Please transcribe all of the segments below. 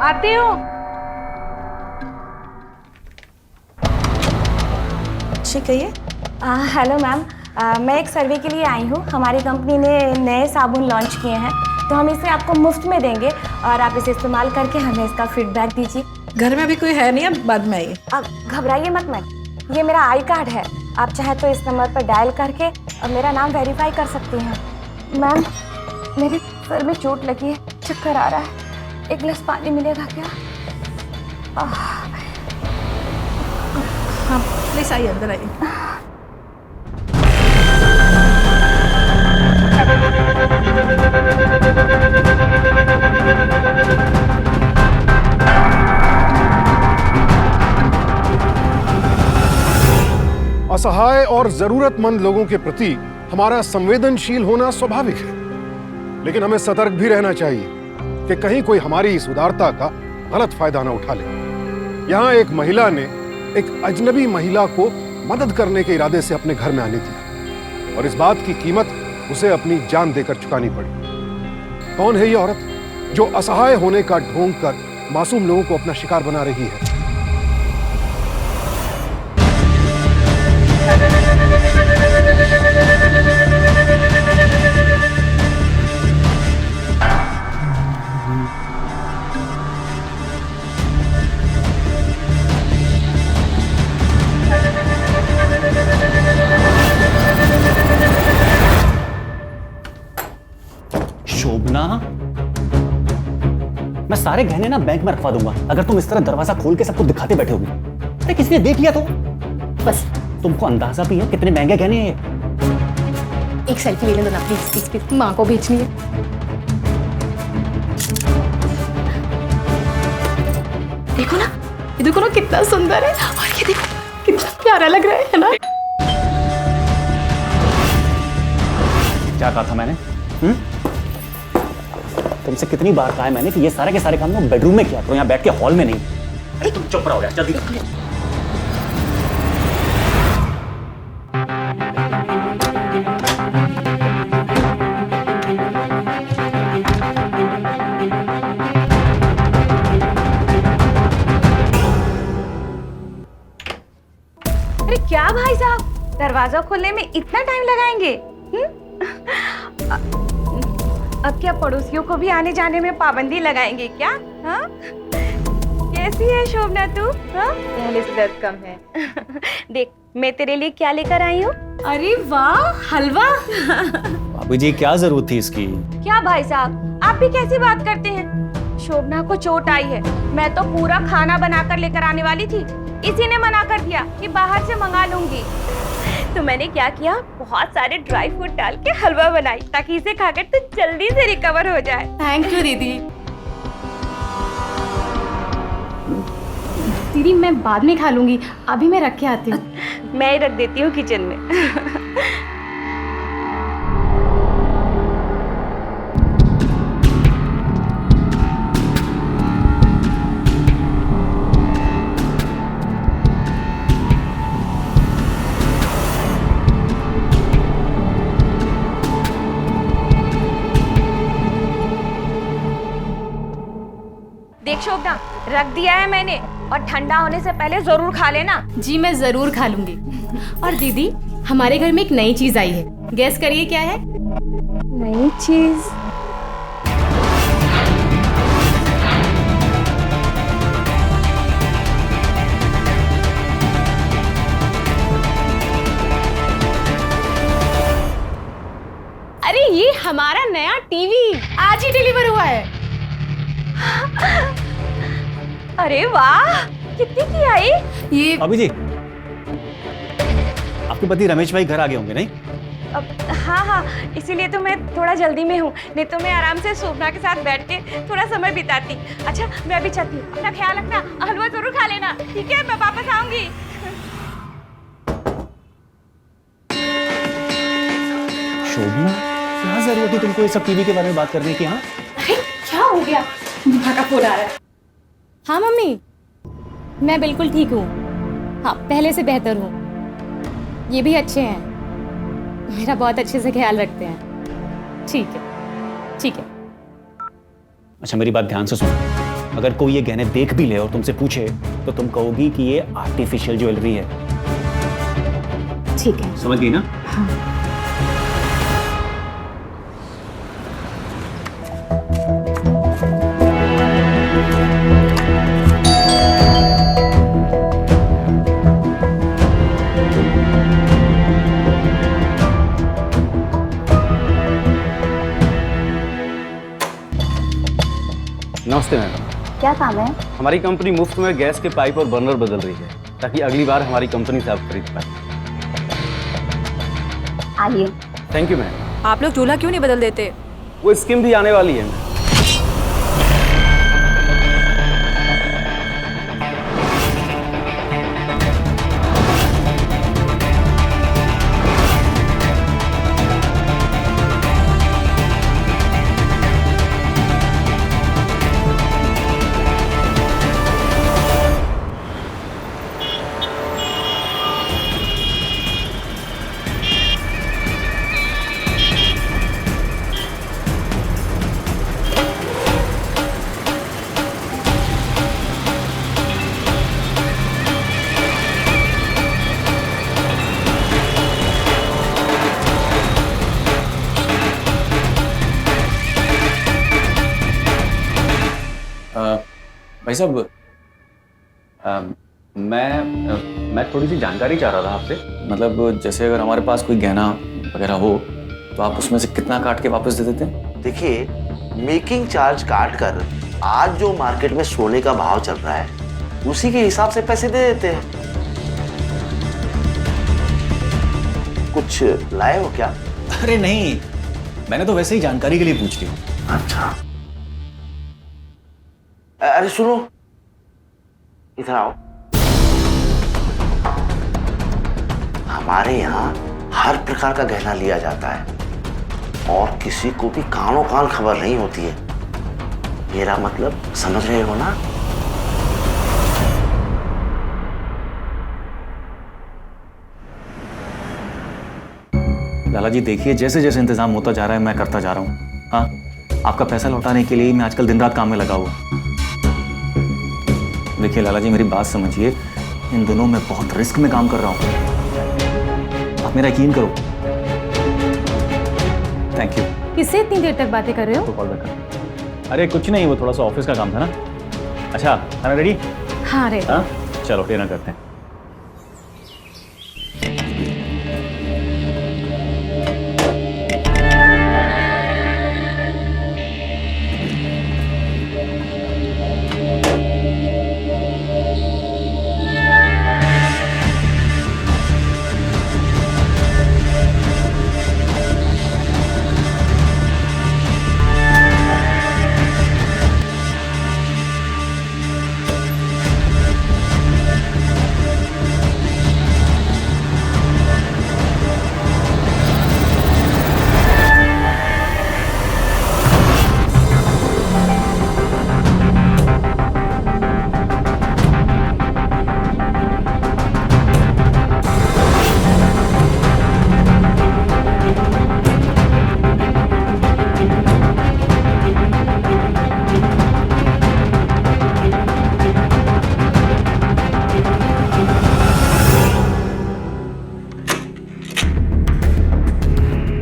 आते हो? जी कहिए। हेलो मैम, मैं एक सर्वे के लिए आई हूँ। हमारी कंपनी ने नए साबुन लॉन्च किए हैं, तो हम इसे आपको मुफ्त में देंगे और आप इसे इस्तेमाल करके हमें इसका फीडबैक दीजिए। घर में अभी कोई है नहीं, अब बाद में आइए। आप घबराइए मत मैम, ये मेरा आई कार्ड है। आप चाहे तो इस नंबर पर डायल करके मेरा नाम वेरीफाई कर सकती हैं। मैम, मेरे सर में चोट लगी है, चक्कर आ रहा है, एक गिलास पानी मिलेगा क्या? हाँ प्लीज आइए, अंदर आइए। असहाय और जरूरतमंद लोगों के प्रति हमारा संवेदनशील होना स्वाभाविक है, लेकिन हमें सतर्क भी रहना चाहिए कि कहीं कोई हमारी इस उदारता का गलत फायदा न उठा ले। यहां एक महिला ने एक अजनबी महिला को मदद करने के इरादे से अपने घर में आने दिया और इस बात की कीमत उसे अपनी जान देकर चुकानी पड़ी। कौन है ये औरत जो असहाय होने का ढोंग कर मासूम लोगों को अपना शिकार बना रही है? शोभना, मैं सारे गहने ना बैंक में रखवा दूंगा अगर तुम इस तरह दरवाजा खोल के सबको दिखाते बैठे होगी। अरे किसी ने देख लिया तो बस। तुमको अंदाजा भी है कितने महंगे गहने हैं। एक सेल्फी ले लो ना प्लीज प्लीज प्लीज, माँ को भेजनी है। देखो ना, ये देखो ना कितना सुंदर है, और ये देखो कितना प्यारा लग रहा है ना? क्या कहा था मैंने? तुमसे कितनी बार कहा है मैंने कि ये सारे के सारे काम तुम बेडरूम में किया करो, यहाँ बैठ के हॉल में नहीं। अरे तुम चुप रहो यार, जल्दी। अरे क्या भाई साहब, दरवाजा खोलने में इतना टाइम लगाएंगे? अब क्या पड़ोसियों को भी आने जाने में पाबंदी लगाएंगे क्या? हाँ? कैसी है शोभना तू? हाँ? पहले से दर्द कम है। देख मैं तेरे लिए क्या लेकर आई हूँ। अरे वाह, हलवा। भाभी जी क्या जरूरत थी इसकी? क्या भाई साहब, आप भी कैसी बात करते हैं? शोभना को चोट आई है, मैं तो पूरा खाना बनाकर लेकर आने वाली थी, इसी ने मना कर दिया कि बाहर से मंगा लूंगी। तो मैंने क्या किया, बहुत सारे ड्राई फ्रूट डाल के हलवा बनाई ताकि इसे खाकर तू जल्दी से रिकवर हो जाए। थैंक यू दीदी। दीदी मैं बाद में खा लूंगी, अभी मैं रख के आती हूँ। मैं ही रख देती हूँ किचन में। देख शोभना, रख दिया है मैंने, और ठंडा होने से पहले जरूर खा लेना। जी मैं जरूर खा लूंगी। और दीदी हमारे घर में एक नई चीज आई है, गेस करिए क्या है? नई चीज? अरे ये हमारा नया टीवी आज ही डिलीवर हुआ है। अरे वाह, कितनी की आई? ये भाभी जी, आपके पति रमेश भाई घर आ गए होंगे नहीं? हाँ हाँ, इसीलिए तो मैं थोड़ा जल्दी में हूँ, नहीं तो मैं आराम से शोभना के साथ बैठ के थोड़ा समय बिताती। अच्छा मैं अभी चलती हूँ, अपना ख्याल रखना, हलवा जरूर खा लेना, ठीक है? मैं वापस आऊंगी। शोभना, क्या जरूरत है तुमको ये सब टीवी के बारे में बात करने की? हाँ अरे क्या हो गया? माँ का फोन आ रहा है। हाँ मम्मी, मैं बिल्कुल ठीक हूँ। हाँ पहले से बेहतर हूँ। ये भी अच्छे हैं, मेरा बहुत अच्छे से ख्याल रखते हैं। ठीक है ठीक है। अच्छा मेरी बात ध्यान से सुनो, अगर कोई ये गहने देख भी ले और तुमसे पूछे तो तुम कहोगी कि ये आर्टिफिशियल ज्वेलरी है। ठीक है। समझ गई ना? नमस्ते मैडम। क्या काम है? हमारी कंपनी मुफ्त में गैस के पाइप और बर्नर बदल रही है ताकि अगली बार हमारी कंपनी से आप खरीद पाए। आइए। Thank you ma'am. आप लोग चूल्हा क्यों नहीं बदल देते? वो स्कीम भी आने वाली है। भाई साहब, मैं थोड़ी सी जानकारी चाह रहा था आपसे। मतलब जैसे अगर हमारे पास कोई गहना वगैरह हो तो आप उसमें से कितना काट के वापस दे देते हैं? देखिए, मेकिंग चार्ज काट कर आज जो मार्केट में सोने का भाव चल रहा है उसी के हिसाब से पैसे दे देते हैं। कुछ लाए हो क्या? अरे नहीं, मैंने तो वैसे ही जानकारी के लिए पूछ ली। अच्छा, अरे सुनो, इधर आओ। हमारे यहाँ हर प्रकार का गहना लिया जाता है और किसी को भी कानो कान खबर नहीं होती है। मेरा मतलब समझ रहे हो ना? लाला जी देखिए, जैसे जैसे इंतजाम होता जा रहा है मैं करता जा रहा हूँ। हाँ, आपका पैसा लौटाने के लिए मैं आजकल दिन रात काम में लगा हुआ। देखिए लाला जी, मेरी बात समझिए, इन दिनों मैं बहुत रिस्क में काम कर रहा हूँ, आप मेरा यकीन करो। Thank you. किससे इतनी देर तक बातें कर रहे हो? तो कॉल बैक कर। अरे कुछ नहीं, वो थोड़ा सा ऑफिस का काम था ना। अच्छा, खाना रेडी? हाँ रेडी। हाँ चलो डिनर करते हैं।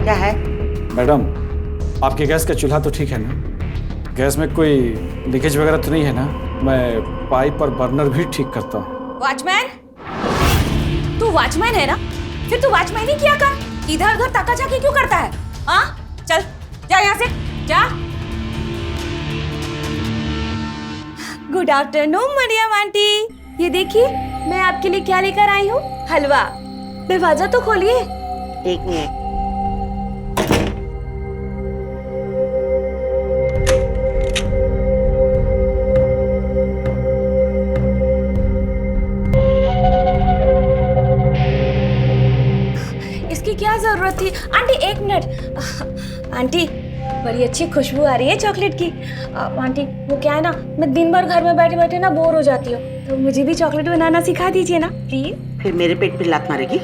क्या है? मैडम, आपके गैस का चूल्हा तो ठीक है ना? गैस में कोई लीकेज वगैरह तो नहीं है ना? मैं पाइप और बर्नर भी ठीक करता हूँ। वॉचमैन, तू वॉचमैन है ना? फिर तू वॉचमैन ही किया कर। इधर उधर ताका झाकी क्यों करता है? हाँ चल जा यहाँ से जा। Good afternoon Mariam aunty. ये देखिए मैं आपके लिए क्या लेकर आई हूँ, हलवा। दरवाजा तो खोलिए। एक मिनट। इसकी क्या जरूरत थी? आंटी एक मिनट। आंटी बड़ी अच्छी खुशबू आ रही है चॉकलेट की। आंटी वो क्या है ना, मैं दिन भर घर में बैठे बैठे ना बोर हो जाती हूँ, तो मुझे भी चॉकलेट बनाना सिखा दीजिए ना प्लीज। फिर मेरे पेट पे लात मारेगी?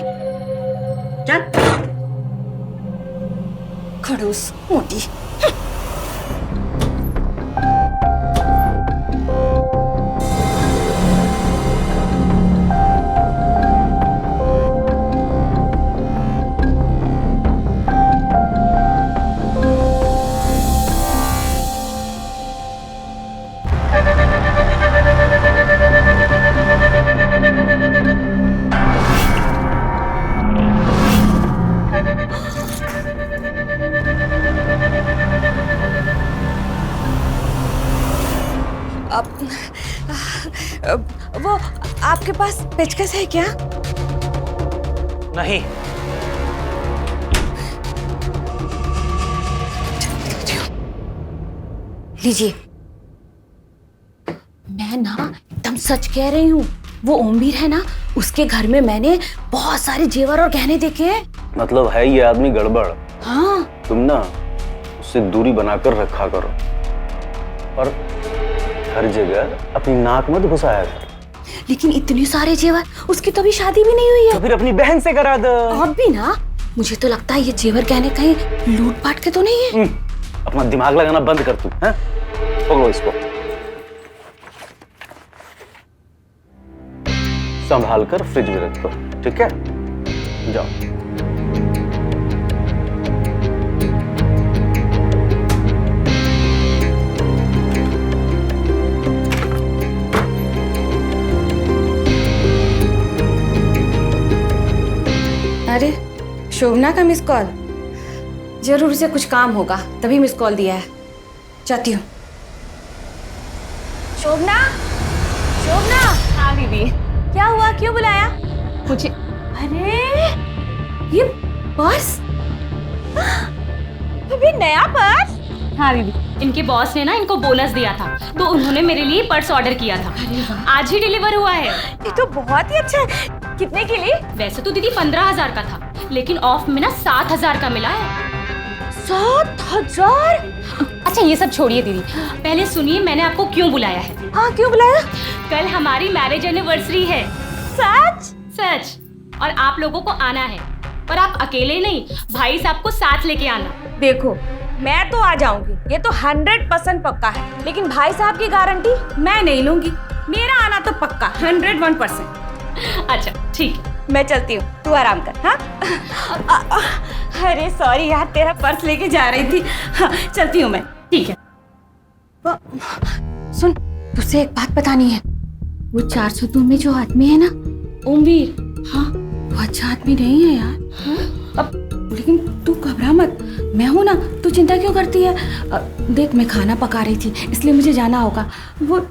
चल। खड़ूस मोटी। आपके पास पेचकस है क्या? नहीं। लीजिए। मैं ना एकदम सच कह रही हूँ, वो ओमवीर है ना, उसके घर में मैंने बहुत सारे जेवर और गहने देखे हैं। मतलब है ये आदमी गड़बड़। हाँ। तुम ना उससे दूरी बनाकर रखा करो और हर जगह अपनी नाक मत घुसाया करो। लेकिन इतने सारे जेवर, उसकी तो अभी शादी भी नहीं हुई है। तो फिर अपनी बहन से करा दो। अब भी ना, मुझे तो लगता है ये जेवर गहने कहीं लूट पाट के तो नहीं है। अपना दिमाग लगाना बंद कर तू, हैं? पकड़ो इसको, संभाल कर फ्रिज में रख दो, ठीक है? जाओ। अरे शोभना का मिस कॉल, जरूर से कुछ काम होगा तभी मिस कॉल दिया है। जाती हूँ। शोभना, शोभना। हाँ दीदी। क्या हुआ, क्यों बुलाया मुझे? अरे ये पर्स, अभी नया पर्स? हाँ दीदी, इनके बॉस ने ना इनको बोनस दिया था तो उन्होंने मेरे लिए पर्स ऑर्डर किया था। आज ही डिलीवर हुआ है। ये तो बहुत ही अच्छा है। कितने के लिए? वैसे तो दीदी 15,000 का था, लेकिन ऑफ में ना 7,000 का मिला है। 7,000? अच्छा ये सब छोड़िए दीदी, पहले सुनिए मैंने आपको क्यों बुलाया है। हाँ क्यों बुलाया? कल हमारी मैरिज एनिवर्सरी है। सच? सच। और आप लोगों को आना है, पर आप अकेले नहीं, भाई साहब को साथ लेके आना। देखो मैं तो आ जाऊंगी, ये तो 100% पक्का है, लेकिन भाई साहब की गारंटी मैं नहीं लूंगी। मेरा आना तो पक्का 101%। अच्छा ठीक है, मैं चलती हूँ, तू आराम कर। हाँ? अरे सॉरी यार, तेरा पर्स लेके जा रही थी। हाँ, चलती हूँ मैं। ठीक है। सुन, तुझसे एक बात बतानी है। वो 402 में जो आदमी है ना, ओमवीर, हाँ वो अच्छा आदमी नहीं है यार। हाँ? अब लेकिन तू घबरा मत, मैं हूं ना, तू चिंता क्यों करती है? देख मैं खाना पका रही थी इसलिए मुझे जाना होगा। वो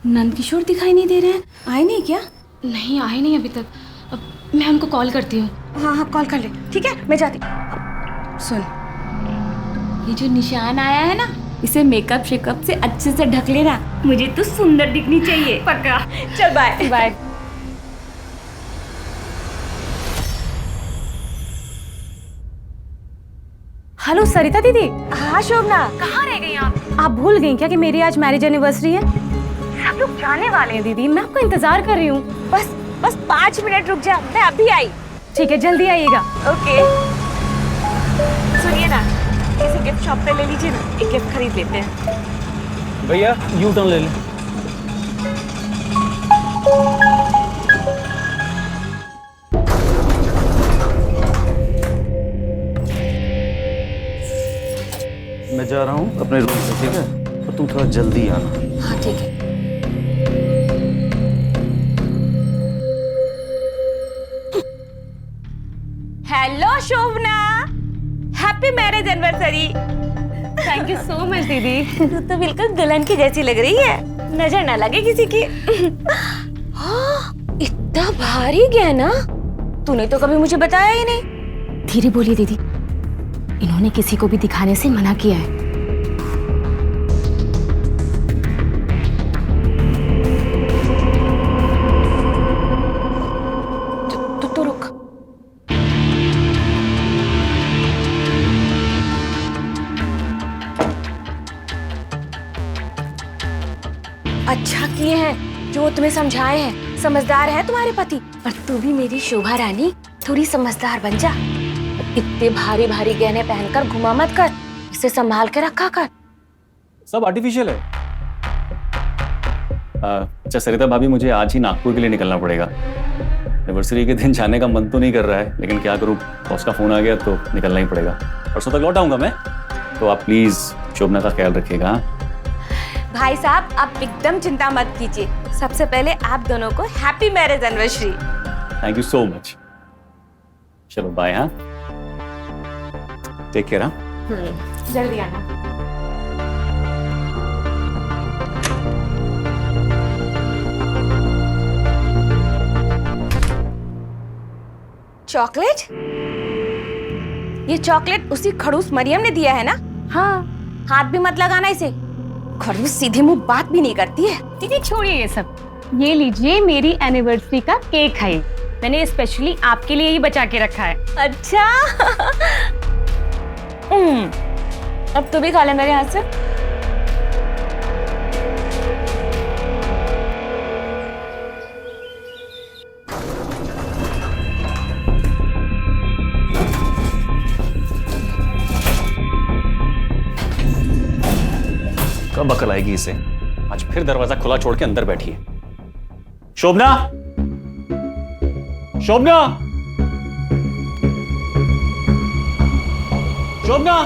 नंद किशोर दिखाई नहीं दे रहे हैं, आए नहीं क्या? नहीं आए नहीं अभी तक। अब मैं उनको कॉल करती हूँ। हाँ हाँ कॉल कर ले, ठीक है मैं जाती। सुन, ये जो निशान आया है ना, इसे मेकअप शेकअप से अच्छे से ढक लेना, मुझे तो सुंदर दिखनी चाहिए। पक्का। चल बाय बाय। हेलो सरिता दीदी। हाँ शोभना, कहाँ रह गई आप भूल गई क्या कि मेरी आज मैरिज एनिवर्सरी है? सब लोग जाने वाले हैं दीदी, मैं आपका इंतजार कर रही हूँ। बस 5 मिनट रुक जा, मैं अभी आई। ठीक है जल्दी आइएगा। ओके। सुनिए ना, किसी गिफ्ट शॉप पे ले लीजिए ना, एक गिफ्ट खरीद लेते हैं। भैया यू टर्न ले ले। मैं जा रहा हूँ अपने रूम से, ठीक है? और तुम थोड़ा जल्दी आना। हाँ ठीक है। Hello Shobhana, happy marriage anniversary. Thank you so much दीदी। तू तो बिल्कुल दुल्हन की जैसी लग रही है, नजर ना लगे किसी की। हाँ, इतना भारी गहना तूने तो कभी मुझे बताया ही नहीं। धीरे बोलिए दीदी, इन्होंने किसी को भी दिखाने से मना किया है। तो रुक। अच्छा किए हैं जो तुम्हें समझाए हैं, समझदार है तुम्हारे पति। और तू भी मेरी शोभा रानी थोड़ी समझदार बन जा। इतने भारी भारी गहने पहनकर घुमा मत कर, इसे संभाल के रखा कर। सब आर्टिफिशियल है। अच्छा सरिता भाभी, मुझे आज ही नागपुर के लिए निकलना पड़ेगा। एनिवर्सरी के दिन जाने का मन तो नहीं कर रहा है, लेकिन क्या करूँ, बॉस का फोन आ गया तो निकलना ही पड़ेगा। परसों तक लौट आऊंगा मैं, तो आप प्लीज शोभना का ख्याल रखिएगा। भाई साहब आप एकदम चिंता मत कीजिए, सबसे पहले आप दोनों को happy marriage anniversary. Thank you so much. चलो बाय। हाँ, टेक केयर। हाँ, जल्दी आना। चॉकलेट? ये चॉकलेट उसी खड़ूस मरियम ने दिया है ना? हाँ। हाथ भी मत लगाना इसे। खड़ूस सीधे मुंह बात भी नहीं करती है। दीदी छोड़िए ये सब, ये लीजिए मेरी एनिवर्सरी का केक है। मैंने स्पेशली आपके लिए ही बचा के रखा है। अच्छा। अब तू भी खा ले मेरे हाथ से। कब अकल आएगी इसे? आज फिर दरवाजा खुला छोड़ के अंदर बैठी है। शोभना, शोभना, शोभना,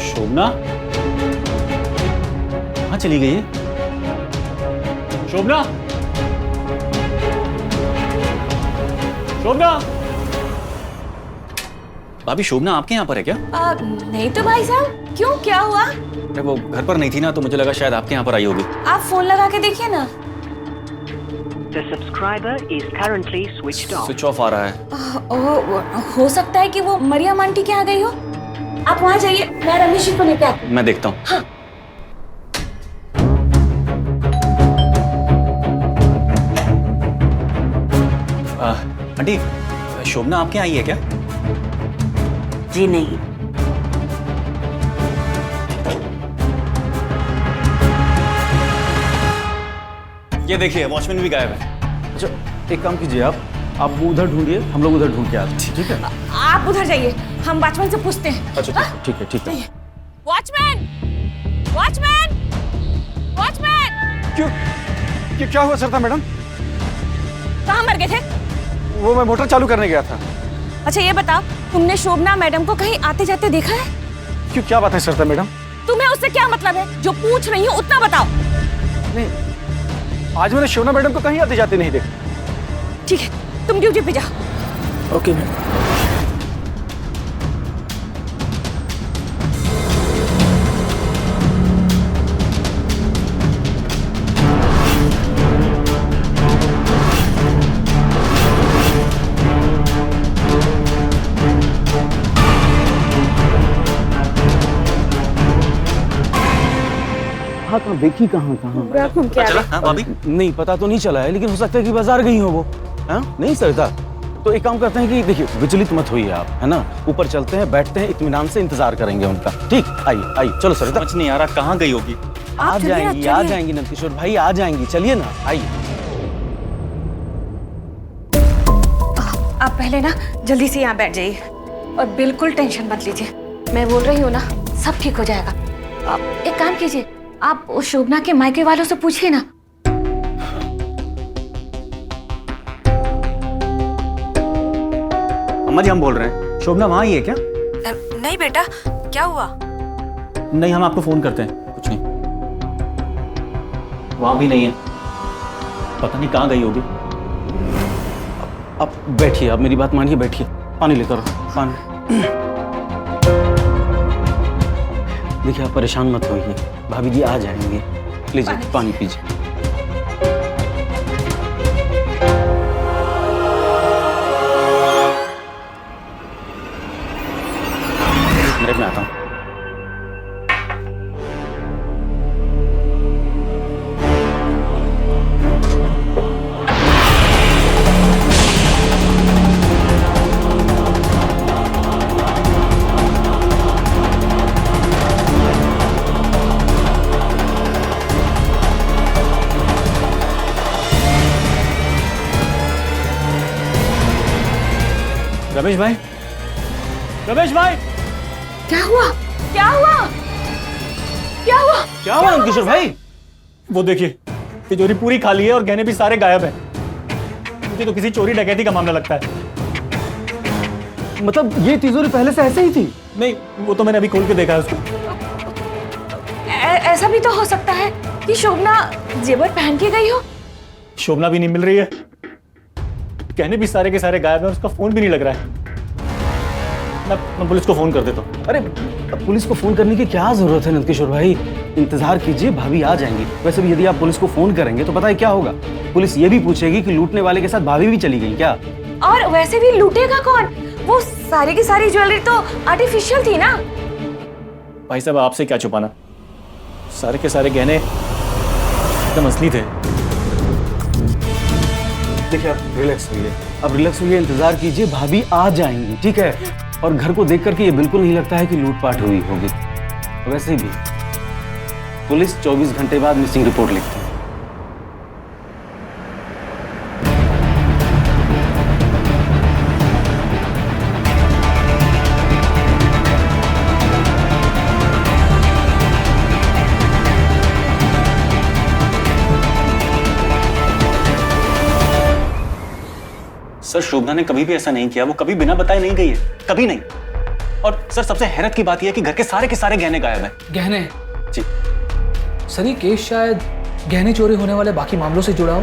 शोभना, कहां चली गई है? शोभना, शोभना। भाभी शोभना आपके यहाँ पर है क्या? नहीं तो भाई साहब, क्यों, क्या हुआ? अरे वो घर पर नहीं थी ना, तो मुझे लगा शायद आपके यहाँ पर आई होगी। आप फोन लगा के देखिए ना। The subscriber is currently switched off. Switch off आ रहा है। हो सकता है कि वो मरियम आंटी के यहाँ गई हो। आप वहाँ जाइए, मैं रमेश जी को लेकर आती हूँ। मैं देखता हूँ। हाँ। आंटी, शोभना आपके यहाँ आई है क्या? जी नहीं। ये देखिए वॉचमैन भी गायब है। अच्छा एक काम कीजिए, आप वो उधर ढूंढिए, हम लोग उधर ढूंढ के आते हैं, ठीक है? आप उधर जाइए, हम वॉचमैन से पूछते हैं। अच्छा ठीक है ठीक है। Watchman, watchman, watchman. क्यों क्या हुआ सरता मैडम? कहाँ मर गए थे? वो मैं मोटर चालू करने गया था। अच्छा ये बताओ, तुमने शोभना मैडम को कहीं आते जाते देखा है? क्यों क्या बात है सरता मैडम? तुम्हें उससे क्या मतलब है? जो पूछ रही हूँ उतना बताओ। नहीं, आज मैंने शोभना मैडम को कहीं आते जाते नहीं देखा। ठीक है, तुम ड्यूटी पे जाओ। Okay ma'am. हाँ कहाँ देखी, कहाँ चला? हाँ भाभी? नहीं पता तो नहीं चला है, लेकिन हो सकता है कि बाजार गई हो वो। हाँ नहीं सकता। तो एक काम करते हैं कि देखिए विचलित मत होइए आप, है ना? ऊपर चलते हैं, बैठते हैं, इत्मीनान से इंतजार करेंगे उनका। ठीक, आइए आइए, चलो सरिता। समझ नहीं आ रहा कहाँ गई होगी। आ जाएंगी नंदकिशोर भाई, आ जाएंगी, चलिए ना, आइए। आप पहले ना जल्दी से यहाँ बैठ जाइए और बिल्कुल टेंशन मत लीजिए। मैं बोल रही हूँ ना, सब ठीक हो जाएगा। आप एक काम कीजिए, आप उस शोभना के मायके वालों से पूछिए ना। अम्मा जी हम बोल रहे हैं, शोभना वहाँ ही है क्या? नहीं बेटा, क्या हुआ? नहीं, हम आपको फोन करते हैं। कुछ नहीं, वहाँ भी नहीं है, पता नहीं कहाँ गई होगी। आप बैठिए, आप मेरी बात मानिए, बैठिए, पानी लेकर पानी। देखिए आप परेशान मत होइए, भाभी जी आ जाएंगे। लीजिए पानी पीजिए। एक मिनट में आता हूँ। रमेश भाई, रमेश भाई, क्या हुआ? क्या हुआ? क्या हुआ? क्या हुआ नंदकिशोर भाई? वो देखिए तिजोरी पूरी खाली है और गहने भी सारे गायब हैं। मुझे तो किसी चोरी डकैती का मामला लगता है। मतलब ये तिजोरी पहले से ऐसे ही थी? नहीं, वो तो मैंने अभी खोल के देखा है उसको। ऐसा भी तो हो सकता है कि शोभना जेवर पहन के गई हो। शोभना भी नहीं मिल रही है, गहने भी सारे के सारे गायब हैं और उसका फोन भी नहीं लग रहा है। मैं पुलिस को फोन कर देता हूँ। अरे अब पुलिस को फोन करने की क्या जरूरत है नंदकिशोर भाई? इंतजार कीजिए, भाभी आ जाएंगी। वैसे भी यदि आप पुलिस को फोन करेंगे तो पता है क्या होगा? पुलिस ये भी पूछेगी कि लूटने वाले के साथ भाभी भी चली गई क्या? और वैसे भी लूटेगा कौन? वो सारी की सारी ज्वेलरी तो आर्टिफिशियल थी ना। भाई साहब आपसे क्या छुपाना, सारे के सारे गहने एकदम असली थे। देखिए आप रिलैक्स होइए, अब रिलैक्स होइए, इंतजार कीजिए, भाभी आ जाएंगी, ठीक है? और घर को देख करके ये बिल्कुल नहीं लगता है कि लूटपाट हुई होगी। वैसे भी पुलिस 24 घंटे बाद मिसिंग रिपोर्ट लिखती है। सर शोभना ने कभी भी ऐसा नहीं किया, वो कभी बिना बताए नहीं गई है, कभी नहीं। और सर सबसे हैरत की बात यह है कि घर के सारे गहने गायब हैं। गहने? जी सर ये केस शायद गहने चोरी होने वाले बाकी मामलों से जुड़ा हो।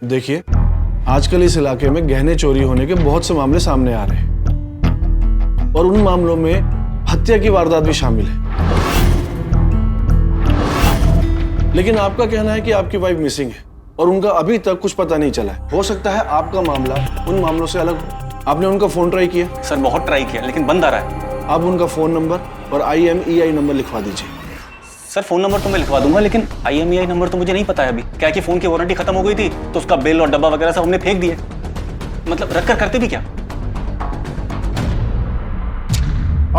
देखिए आजकल इस इलाके में गहने चोरी होने के बहुत से मामले सामने आ रहे हैं और उन मामलों में हत्या की वारदात भी शामिल है। लेकिन आपका कहना है कि आपकी वाइफ मिसिंग है और उनका अभी तक कुछ पता नहीं चला है। हो सकता है आपका मामला उन मामलों से अलग हो। आपने उनका फोन ट्राई किया? सर बहुत ट्राई किया लेकिन बंद आ रहा है। आप उनका फोन नंबर और IMEI नंबर लिखवा दीजिए। सर फोन नंबर तो मैं लिखवा दूंगा लेकिन IMEI नंबर तो मुझे नहीं पता है अभी। क्या कि फोन की वारंटी खत्म हो गई थी तो उसका बिल और डब्बा वगैरह सब हमने फेंक दिए। मतलब रख कर करते भी क्या?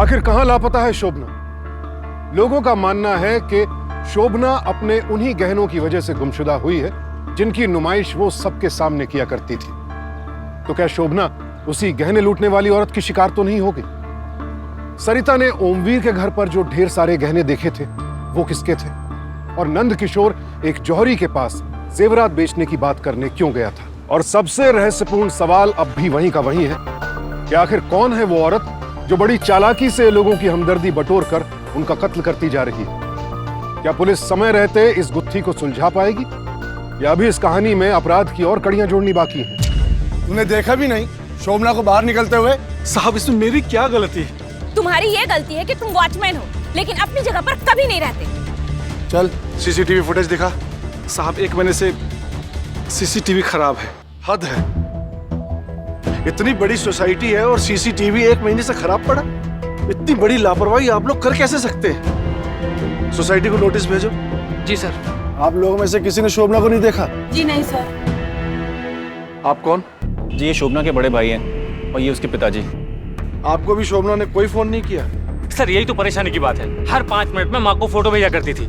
आखिर कहां लापता है शोभना? लोगों का मानना है कि शोभना अपने उन्हीं गहनों की वजह से गुमशुदा हुई है जिनकी नुमाइश वो सबके सामने किया करती थी। तो क्या शोभना उसी गहने लूटने वाली औरत की शिकार तो नहीं होगी? सरिता ने ओमवीर के घर पर जो ढेर सारे गहने देखे थे वो किसके थे? और नंद किशोर एक जौहरी के पास जेवरात बेचने की बात करने क्यों गया था? और सबसे रहस्यपूर्ण सवाल अब भी वहीं का वहीं है कि आखिर कौन है वो औरत जो बड़ी चालाकी से लोगों की हमदर्दी बटोर कर उनका कत्ल करती जा रही है? क्या पुलिस समय रहते इस गुत्थी को सुलझा पाएगी या अभी इस कहानी में अपराध की और कड़ियां जोड़नी बाकी है? तूने देखा भी नहीं शोभना को बाहर निकलते हुए? साहब इसमें मेरी क्या गलती है? तुम्हारी ये गलती है कि तुम वॉचमैन हो लेकिन अपनी जगह पर कभी नहीं रहते। चल CCTV फुटेज दिखा। साहब 1 महीने से CCTV खराब है। हद है, इतनी बड़ी सोसाइटी है और CCTV 1 महीने से खराब पड़ा। इतनी बड़ी लापरवाही आप लोग कर कैसे सकते हैं? सोसाइटी को नोटिस भेजो। जी सर। आप लोगों में से किसी ने शोभना को नहीं देखा? जी नहीं सर। आप कौन? जी ये शोभना के बड़े भाई हैं और ये उसके पिताजी। आपको भी शोभना ने कोई फोन नहीं किया? सर यही तो परेशानी की बात है, हर 5 मिनट में माँ को फोटो भेजा करती थी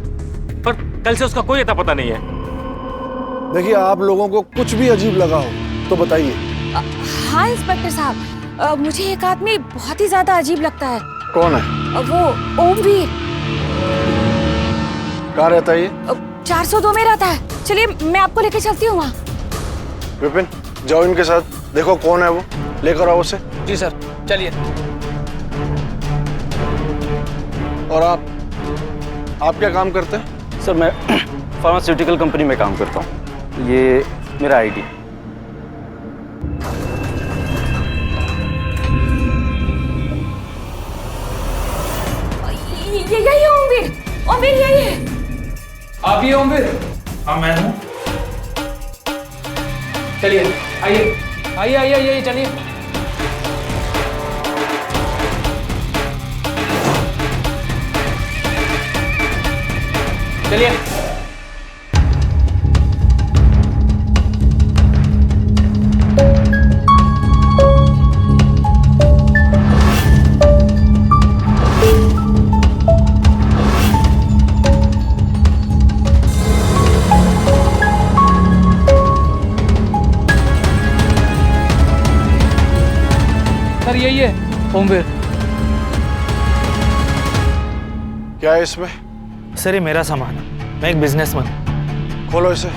पर कल से उसका कोई अता पता नहीं है। देखिए आप लोगों को कुछ भी अजीब लगा हो तो बताइए। हाँ इंस्पेक्टर साहब, मुझे एक आदमी बहुत ही ज्यादा अजीब लगता है। कौन है? वो ओमवीर। कहाँ रहता है ये? 402 में रहता है। चलिए मैं आपको लेके चलती हूँ वहाँ। विपिन जाओ इनके साथ, देखो कौन है वो, लेकर आओ उसे। जी सर चलिए। और आप क्या काम करते हैं? सर मैं फार्मास्यूटिकल कंपनी में काम करता हूँ। ये मेरा ID। यही है ओमवीर। ओमवीर यही है। आप ही ओमवीर? हाँ मैं हूँ। चलिए आइए आइए आइए आइए चलिए। चलिए। सर यही है ओमवीर। क्या है इसमें? सर ये मेरा सामान है, मैं एक बिजनेसमैन। खोलो इसे।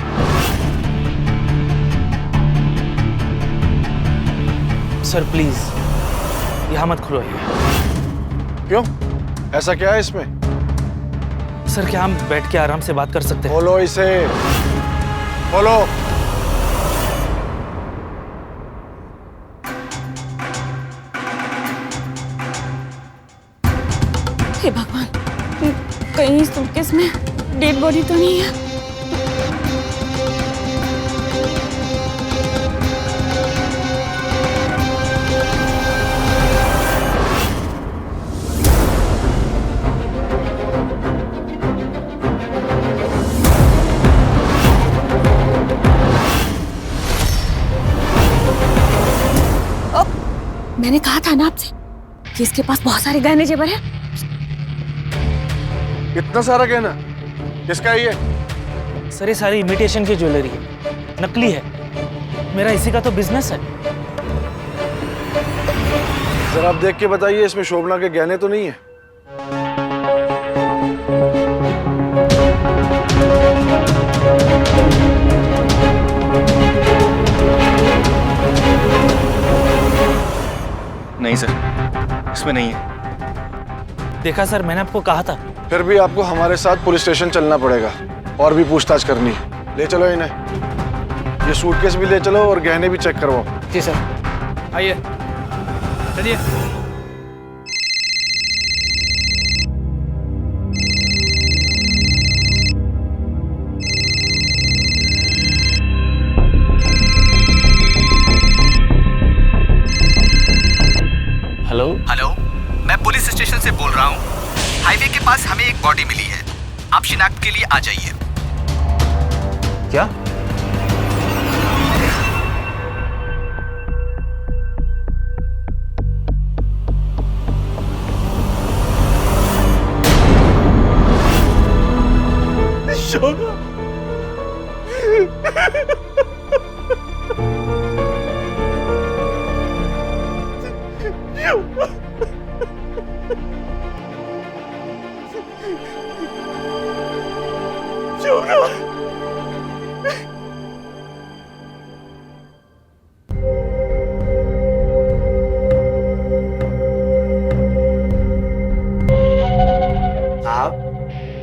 सर प्लीज यहाँ मत खुलवाइए। क्यों? ऐसा क्या है इसमें? सर क्या हम बैठ के आराम से बात कर सकते हैं? खोलो इसे, खोलो। इसमें डेड बॉडी तो नहीं है? मैंने कहा था ना आपसे कि इसके पास बहुत सारे गहने जेवर हैं। इतना सारा गहना किसका है ये? सर ये सारी इमिटेशन की ज्वेलरी है, नकली है। मेरा इसी का तो बिजनेस है। जरा आप देख के बताइए, इसमें शोभना के गहने तो नहीं है? नहीं सर, इसमें नहीं है। देखा सर, मैंने आपको कहा था। फिर भी आपको हमारे साथ पुलिस स्टेशन चलना पड़ेगा और भी पूछताछ करनी है। ले चलो इन्हें, ये सूटकेस भी ले चलो और गहने भी चेक करवाओ। जी सर, आइए चलिए। हेलो हेलो, मैं पुलिस स्टेशन से बोल रहा हूँ। हाईवे के पास हमें एक बॉडी मिली है, आप शिनाख्त के लिए आ जाइए। क्या?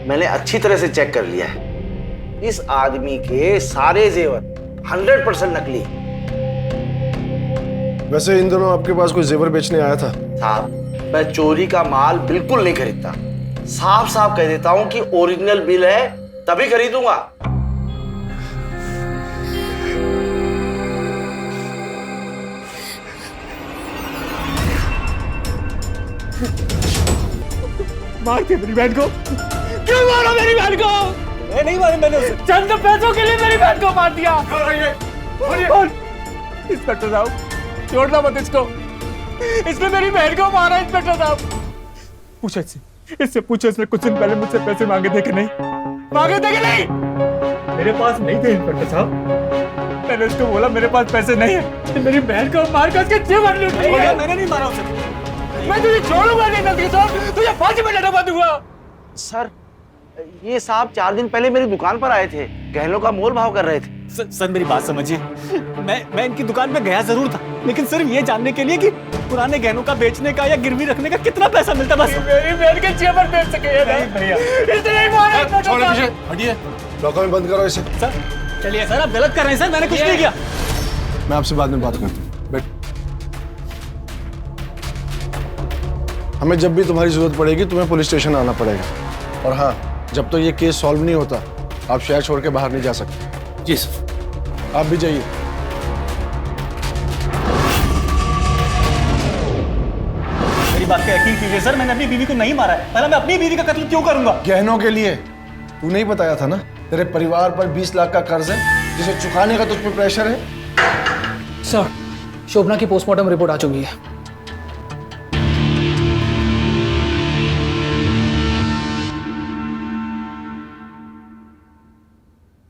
मैंने अच्छी तरह से चेक कर लिया है, इस आदमी के सारे जेवर 100% नकली। वैसे इन दोनों आपके पास कोई जेवर बेचने आया था? साहब, मैं चोरी का माल बिल्कुल नहीं खरीदता। साफ साफ कह देता हूं कि ओरिजिनल बिल है तभी खरीदूंगा। मार के मेरी बहन को क्यों मारा? मेरी बहन को मैं नहीं मारी, मैंने उसे चंद पैसों के लिए मेरी बहन को मार दिया। इंस्पेक्टर साहब, छोड़ना मत इसको, इसने मेरी बहन को मारा। इंस्पेक्टर साहब, पूछो इससे पूछो, इसने कुछ दिन पहले मुझसे पैसे मांगे थे कि नहीं? मांगे थे कि नहीं? मेरे पास नहीं थे इंस्पेक्टर साहब। मैंने उसको बोला मेरे पास पैसे नहीं है, मेरी बहन को मार कर उसके जेवर लूट लिया। मैंने नहीं मारा उसे। मैं तुझे छोड़ूंगा नहीं नजर साहब, तुझे फांसी पे डटवा दूंगा। सर, ये साहब 4 दिन पहले मेरी दुकान पर आए थे, गहनों का मोल भाव कर रहे थे। सर मेरी बात समझिए, मैं इनकी दुकान पे गया जरूर था, लेकिन सिर्फ ये जानने के लिए कि पुराने गहनों का बेचने का या गिरवी रखने का कितना पैसा मिलता बस। मेरी बहन के जेवर बेच सके या नहीं? भैया इसने नहीं मारा। छोड़ो पीछे, हटिए, लॉकर में बंद करो इसे। सर चलिए सर, आप गलत कर रहे हैं सर, मैंने कुछ नहीं किया। मैं आपसे बाद में बात करता हूँ, बैठ। हमें जब भी तुम्हारी जरूरत पड़ेगी तुम्हें पुलिस स्टेशन आना पड़ेगा। और हाँ, जब तो ये केस सॉल्व नहीं होता आप शहर छोड़ के बाहर नहीं जा सकते। जी सर। आप भी जाइए। मेरी बात का यकीन कीजिए सर, मैंने अपनी बीवी को नहीं मारा है। भला मैं अपनी बीवी का कत्ल क्यों करूंगा? गहनों के लिए। तू नहीं बताया था ना, तेरे परिवार पर 20 लाख का कर्ज है जिसे चुकाने का तुझ पे प्रेशर है। सर, शोभना की पोस्टमार्टम रिपोर्ट आ चुकी है।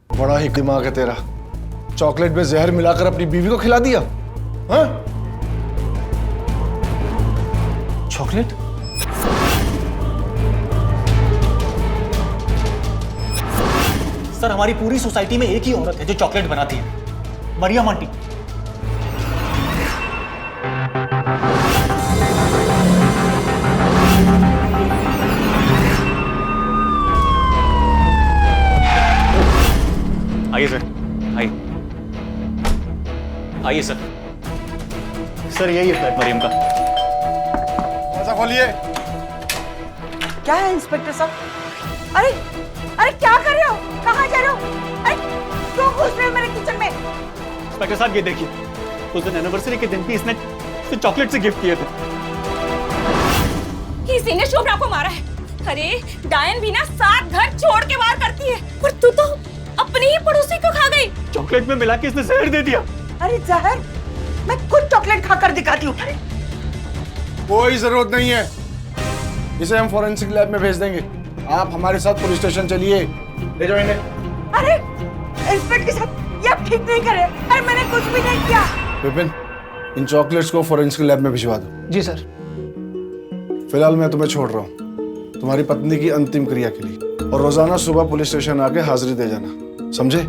बड़ा ही दिमाग है तेरा, चॉकलेट में जहर मिलाकर अपनी बीवी को खिला दिया। हाँ? चॉकलेट? सर, हमारी पूरी सोसाइटी में एक ही औरत है जो चॉकलेट बनाती है, मरियम आंटी। आइए सर, आइए आइए सर। सर यही है फ्लैट मरियम का। ऐसा खोलिए। क्या है इंस्पेक्टर साहब? अरे अरे क्या कर रहे हो? कहाँ जा रहे हो? अरे क्यों घुस रहे हो मेरे किचन में? इंस्पेक्टर साहब ये देखिए, उस दिन एनिवर्सरी के दिन भी इसने चॉकलेट से गिफ्ट किए थे। किसी ने शोभना को मारा है। अरे डायन भी ना 7 घर छोड़ के बाहर करती है, और तू तो अपनी ही पड़ोसी को खा गई। चॉकलेट में मिला के इसने जहर दे दिया। अरे जहर? मैं खुद चॉकलेट खाकर दिखाती हूँ। कोई जरूरत नहीं है, इसे हम फॉरेंसिक लैब में भेज देंगे। आप हमारे साथ पुलिस स्टेशन चलिए, ले जाओ इन्हें। अरे इंस्पेक्टर साहब, ये आप ठीक नहीं कर रहे। अरे मैंने कुछ भी नहीं किया। विपिन, इन चॉकलेट्स को फॉरेंसिक लैब में भिजवा दो। जी सर। फिलहाल मैं तुम्हें छोड़ रहा हूँ तुम्हारी पत्नी की अंतिम क्रिया के लिए, और रोजाना सुबह पुलिस स्टेशन आके हाजिरी दे जाना, समझे?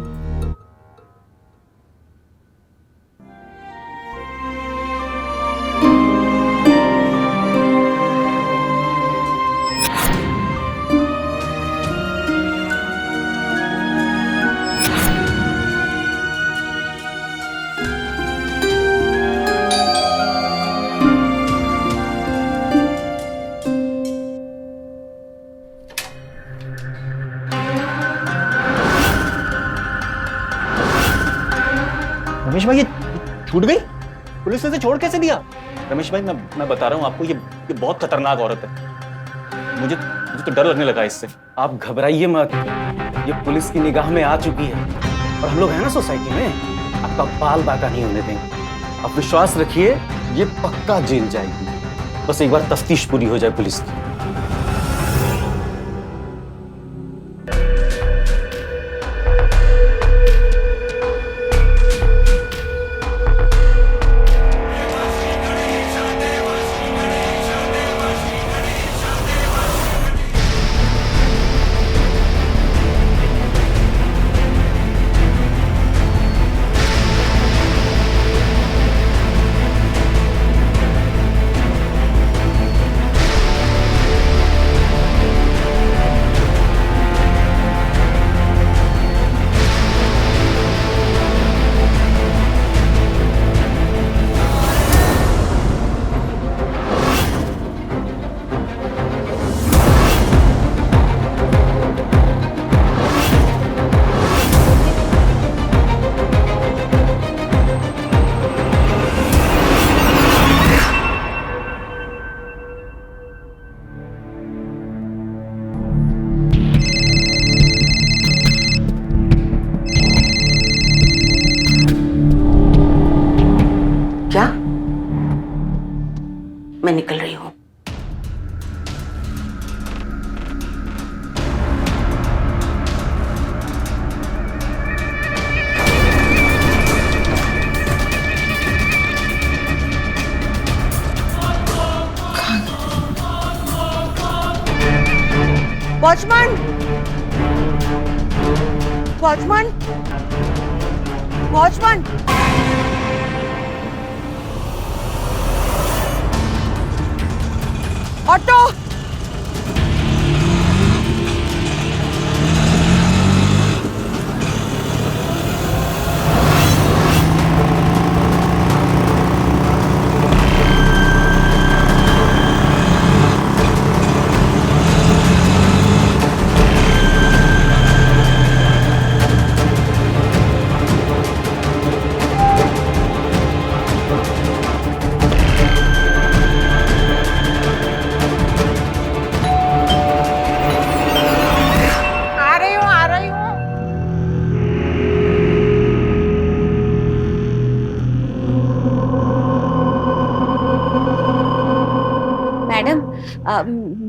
रमेश भाई ये छूट गई? पुलिस ने इसे छोड़ कैसे दिया? रमेश भाई मैं बता रहा हूँ आपको, ये बहुत खतरनाक औरत है। मुझे तो डर लगने लगा इससे। आप घबराइए मत, ये पुलिस की निगाह में आ चुकी है, और हम लोग हैं ना सोसाइटी में, आपका बाल बाका नहीं होने देंगे। आप विश्वास रखिए, ये पक्का जेल जाएगी। बस एक बार तफ्तीश पूरी हो जाए पुलिस की। क्या? मैं निकल रही हूँ। Watchman! Watchman! Watchman! Auto! Madam,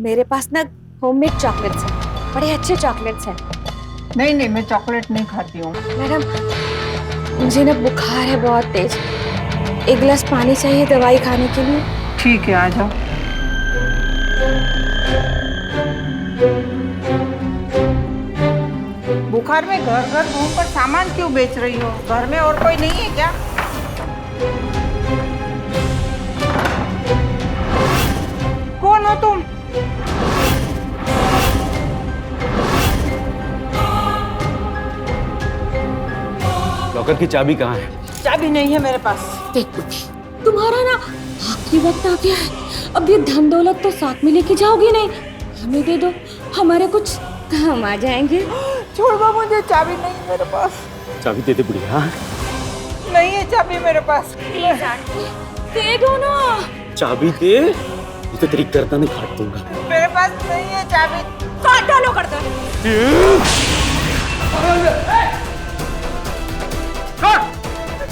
मेरे पास ना होममेड चॉकलेट्स हैं, बड़े अच्छे चॉकलेट्स हैं। नहीं नहीं, मैं चॉकलेट नहीं खाती हूँ। मैडम, मुझे ना बुखार है बहुत तेज, एक गिलास पानी चाहिए दवाई खाने के लिए। ठीक है, आ जाओ। बुखार में घर घर घूमकर सामान क्यों बेच रही हो? घर में और कोई नहीं है क्या? कौन हो तुम? लॉकर की चाबी कहाँ है? चाबी नहीं है मेरे पास। देखो, तुम्हारा ना आखिरी वक्त आ गया है। अब ये धन दौलत तो साथ में लेके जाओगी नहीं, हमें दे दो। हमारे कुछ हम आ जाएंगे। छोड़ दो मुझे, चाबी नहीं मेरे पास। चाबी दे दे बुढ़िया। हाँ? नहीं है चाबी मेरे पास। प्लीज आंटी दे दो ना। चाबी दे, ये तो तेरी गर्दन काट दूंगा। मेरे पास नहीं है चाबी। काट डालो गर्दन।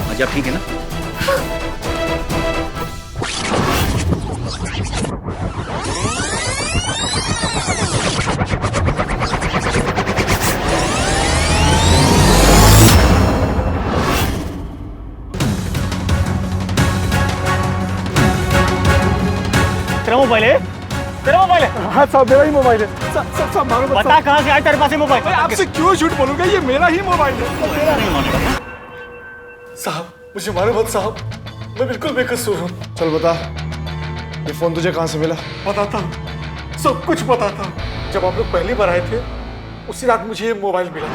आज आप ठीक है ना? तेरा मोबाइल है? तेरा मोबाइल है? हाँ साहब, मेरा ही मोबाइल है। साहब मारो मत। बता कहाँ से आया तेरे पास ये मोबाइल? आपसे क्यों झूठ बोलूंगा, ये मेरा ही मोबाइल है। साहब मुझे मारो मत साहब, मैं बिल्कुल बेकसूर हूँ। चल बता, ये फोन तुझे कहाँ से मिला? बताता हूँ, सब कुछ बताता हूँ। जब आप लोग पहली बार आए थे उसी रात मुझे ये मोबाइल मिला।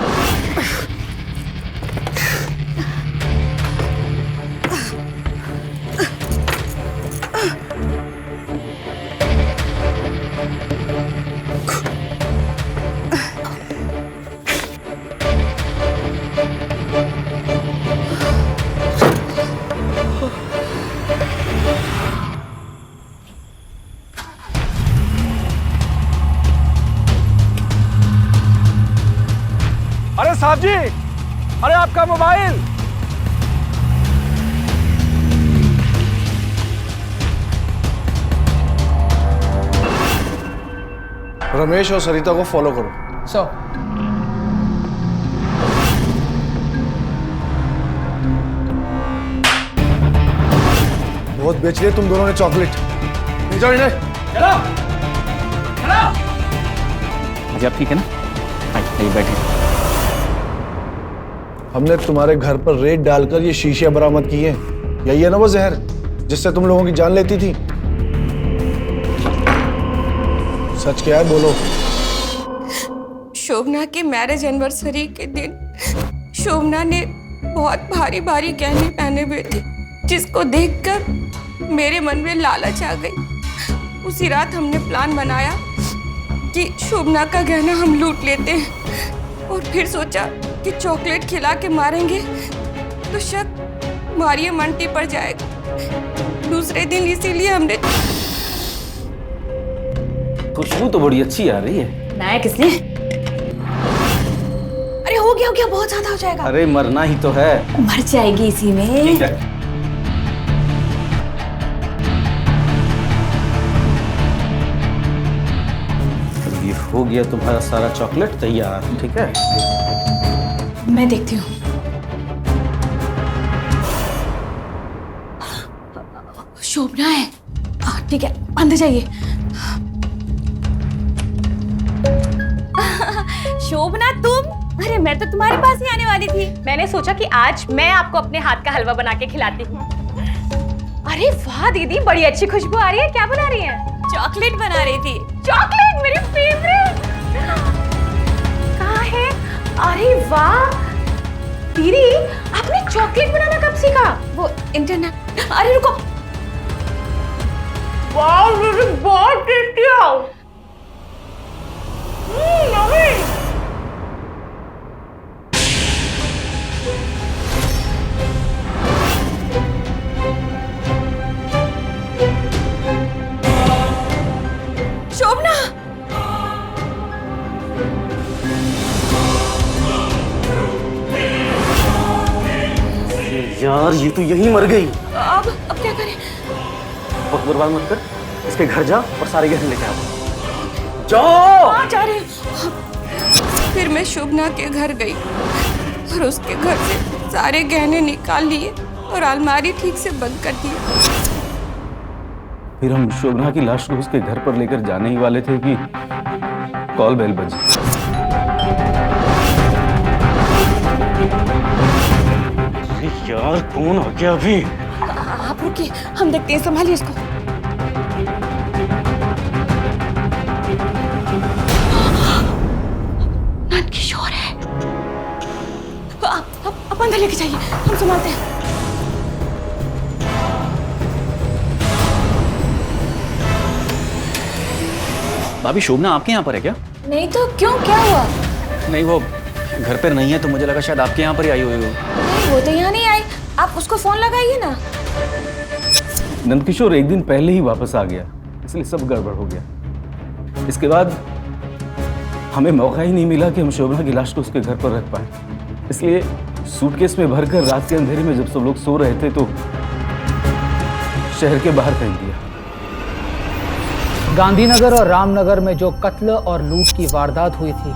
अरे साहब जी, अरे आपका मोबाइल। रमेश और सरिता को फॉलो करो। बहुत बेच लिए तुम दोनों ने चॉकलेट। ले जाओ इन्हें। चलो चलो। आज आप ठीक है ना? आइए बैठे। हमने तुम्हारे घर पर रेड डालकर ये शीशे बरामद किए हैं। यही है ना वो जहर जिससे तुम लोगों की जान लेती थी? सच क्या है, बोलो। शोभना की मैरिज एनिवर्सरी के दिन शोभना ने बहुत भारी भारी गहने पहने हुए थे, जिसको देखकर मेरे मन में लालच आ गई। उसी रात हमने प्लान बनाया कि शोभना का गहना हम लूट लेते हैं, और फिर सोचा कि चॉकलेट खिला के मारेंगे तो शक मारियम आंटी पर जाएगा। दूसरे दिन इसीलिए हमने। खुशबू तो बड़ी अच्छी आ रही है। बनाया किसने? अरे हो गया, बहुत ज्यादा हो जाएगा। अरे मरना ही तो है। मर जाएगी इसी में। ठीक है। ये हो गया तुम्हारा सारा चॉकलेट तैयार। ठीक है, मैं देखती हूँ। शोभना है। ठीक है, अंदर जाइए। शोभना तुम? अरे मैं तो तुम्हारे पास ही आने वाली थी। मैंने सोचा कि आज मैं आपको अपने हाथ का हलवा बना के खिलाती हूँ। अरे वाह दीदी, बड़ी अच्छी खुशबू आ रही है। क्या बना रही हैं? चॉकलेट बना रही थी। चॉकलेट मेरी फेवरेट। कहाँ है? अरे वाह दीदी, आपने चॉकलेट बनाना कब सीखा? वो इंटरनेट। अरे रुको। वाह दीदी, बहुत टेस्टी है। शोभना, यार ये तो यहीं मर गई। अब क्या करें? वक्त बर्बाद मत कर, इसके घर जा और सारे गहने लेके आ। जाओ। जा रही हूँ। फिर मैं शोभना के घर गई और उसके घर से सारे गहने निकाल लिए और अलमारी ठीक से बंद कर दी। फिर हम शोभना की लाश को उसके घर पर लेकर जाने ही वाले थे कि कॉल बेल बजी। यार कौन आ गया अभी? आप रुकिए, हम देखते हैं। संभालिए इसको। नंद किशोर है। आप अंदर लेके जाइए, हम संभालते हैं। भाभी शोभना आपके यहाँ पर है क्या? नहीं तो क्यों, क्या हुआ? नहीं, वो घर पर नहीं है तो मुझे लगा शायद आपके यहाँ पर ही आई हुई हो। वो तो यहाँ नहीं आई, आप उसको फोन लगाइए ना। नंदकिशोर एक दिन पहले ही वापस आ गया, इसलिए सब गड़बड़ हो गया। इसके बाद हमें मौका ही नहीं मिला कि हम शोभना की लाश को उसके घर पर रख पाए, इसलिए सूटकेस में भरकर रात के अंधेरे में जब सब लोग सो रहे थे तो शहर के बाहर फेंक दिया। गांधीनगर और रामनगर में जो कत्ल और लूट की वारदात हुई थी,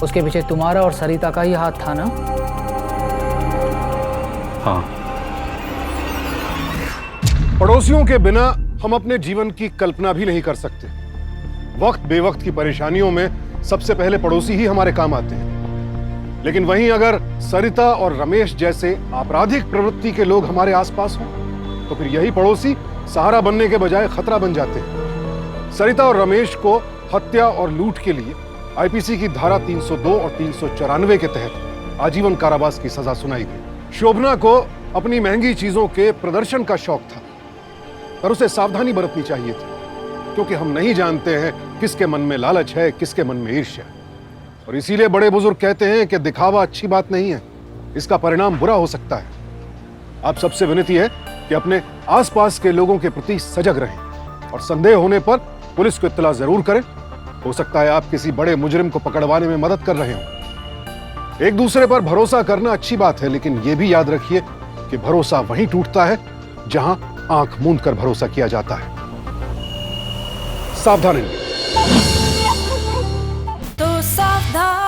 उसके पीछे तुम्हारा और सरिता का ही हाथ था ना? हाँ। पड़ोसियों के बिना हम अपने जीवन की कल्पना भी नहीं कर सकते। वक्त बेवक्त की परेशानियों में सबसे पहले पड़ोसी ही हमारे काम आते हैं। लेकिन वहीं अगर सरिता और रमेश जैसे आपराधिक प्रवृत्ति के लोग हमारे आसपास हों, तो फिर यही पड़ोसी सहारा बनने के बजाय खतरा बन जाते हैं। सरिता और रमेश को हत्या और लूट के लिए आईपीसी की धारा 302 और 394 के तहत आजीवन कारावास की सजा सुनाई गई। शोभना को अपनी महंगी चीजों के प्रदर्शन का शौक था, पर उसे सावधानी बरतनी चाहिए थी, क्योंकि हम नहीं जानते हैं किसके मन में लालच है, किसके मन में ईर्ष्या। और इसीलिए बड़े बुजुर्ग कहते हैं कि दिखावा अच्छी बात नहीं है, इसका परिणाम बुरा हो सकता है। आप सबसे विनती है कि अपने आसपास के लोगों के प्रति सजग रहें और संदेह होने पर पुलिस को इत्तला जरूर करें। हो सकता है आप किसी बड़े मुजरिम को पकड़वाने में मदद कर रहे हो। एक दूसरे पर भरोसा करना अच्छी बात है, लेकिन यह भी याद रखिए कि भरोसा वहीं टूटता है जहां आंख मूंद कर भरोसा किया जाता है। सावधान रहिए। तो सावधान।